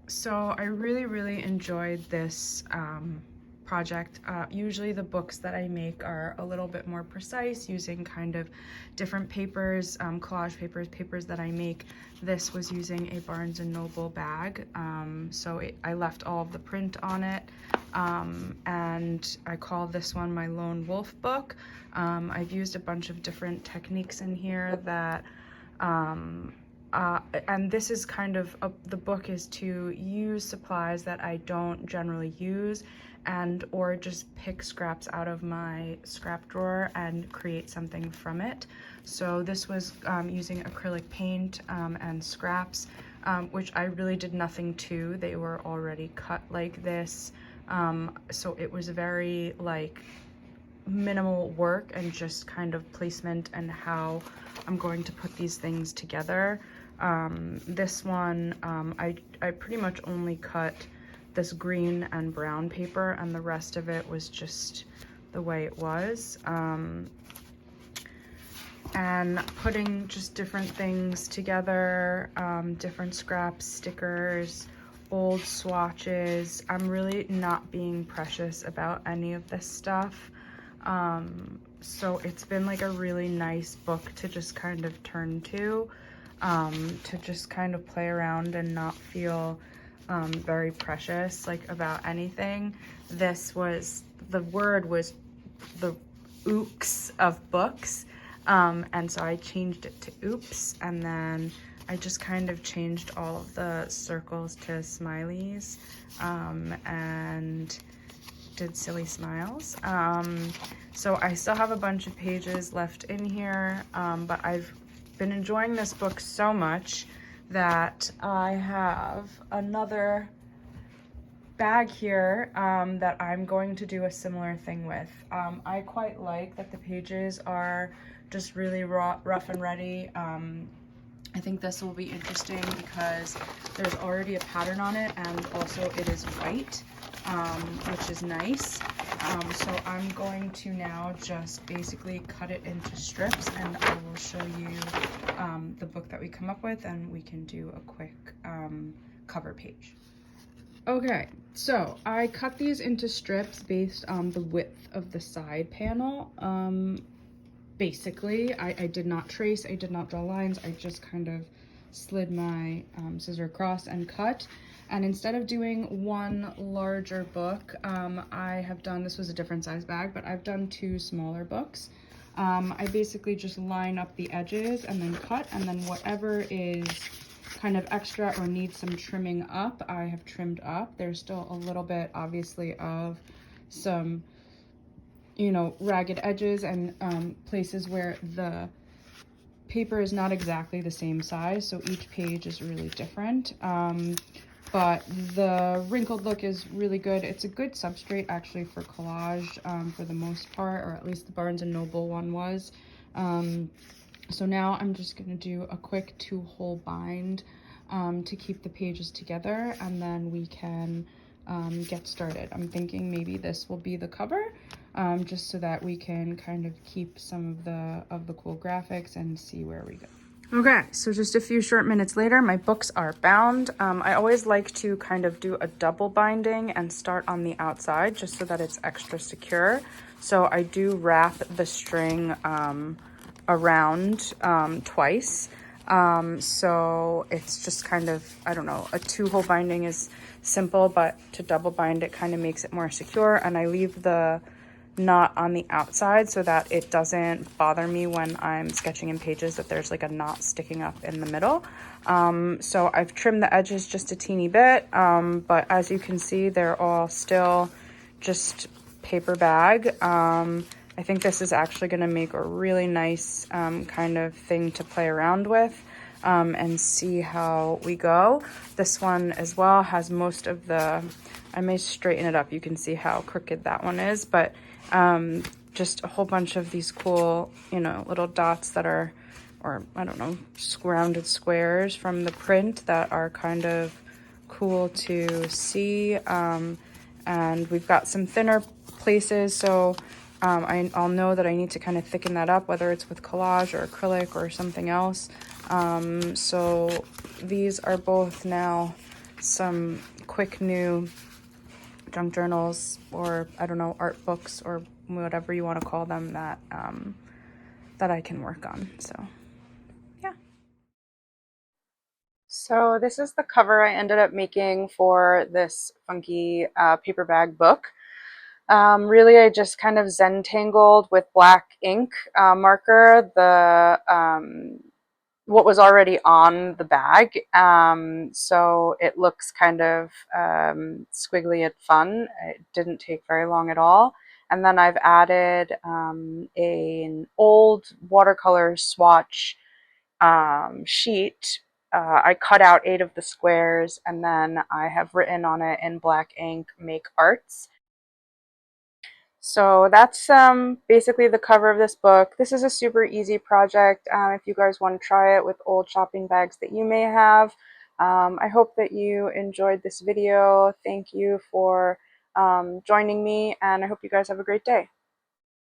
So I really enjoyed this project. Usually the books that I make are a little bit more precise, using kind of different papers, collage papers that I make. This was using a Barnes & Noble bag, I left all of the print on it, and I call this one my Lone Wolf book. I've used a bunch of different techniques in here that and this is kind of the book is to use supplies that I don't generally use, and or just pick scraps out of my scrap drawer and create something from it. So this was using acrylic paint and scraps, which I really did nothing to. They were already cut like this, so it was very like minimal work and just kind of placement and how I'm going to put these things together. This one, I pretty much only cut this green and brown paper, and the rest of it was just the way it was. And putting just different things together, different scraps, stickers, old swatches. I'm really not being precious about any of this stuff. So it's been like a really nice book to just kind of turn to just kind of play around and not feel very precious like about anything. This was, the word was the ooks of books, and so I changed it to oops, and then I just kind of changed all of the circles to smileys, and did silly smiles. So I still have a bunch of pages left in here, but I've been enjoying this book so much that I have another bag here that I'm going to do a similar thing with. I quite like that the pages are just really rough and ready. I think this will be interesting because there's already a pattern on it, and also it is white, which is nice. So I'm going to now just basically cut it into strips, and I will show you the book that we come up with, and we can do a quick cover page. Okay, so I cut these into strips based on the width of the side panel. Basically, I did not trace, I did not draw lines, I just kind of slid my scissor across and cut. And instead of doing one larger book, I have done, this was a different size bag, but I've done two smaller books. I basically just line up the edges and then cut, and then whatever is kind of extra or needs some trimming up, I have trimmed up. There's still a little bit, obviously, of some, you know, ragged edges and places where the paper is not exactly the same size, so each page is really different. But the wrinkled look is really good. It's a good substrate actually for collage for the most part, or at least the Barnes & Noble one was. So now I'm just gonna do a quick 2-hole bind to keep the pages together, and then we can get started. I'm thinking maybe this will be the cover, just so that we can kind of keep some of the cool graphics and see where we go. Okay, so just a few short minutes later, my books are bound. I always like to kind of do a double binding and start on the outside just so that it's extra secure. So I do wrap the string around twice. So it's just kind of, I don't know, a 2-hole binding is simple, but to double bind it kind of makes it more secure. And I leave the knot on the outside so that it doesn't bother me when I'm sketching in pages that there's like a knot sticking up in the middle. So I've trimmed the edges just a teeny bit, but as you can see, they're all still just paper bag. I think this is actually going to make a really nice kind of thing to play around with and see how we go. This one as well has most of the, I may straighten it up, you can see how crooked that one is, but just a whole bunch of these cool, you know, little dots that are, or I don't know, rounded squares from the print that are kind of cool to see. And we've got some thinner places, so I'll know that I need to kind of thicken that up, whether it's with collage or acrylic or something else. So these are both now some quick new junk journals, or I don't know, art books, or whatever you want to call them, that that I can work on. So yeah. So this is the cover I ended up making for this funky paper bag book. Really, I just kind of Zen-tangled with black ink marker what was already on the bag, so it looks kind of squiggly and fun. It didn't take very long at all. And then I've added an old watercolor swatch sheet. I cut out 8 of the squares, and then I have written on it in black ink, "Make Arts." So that's basically the cover of this book. This is a super easy project if you guys want to try it with old shopping bags that you may have. I hope that you enjoyed this video. Thank you for joining me, and I hope you guys have a great day.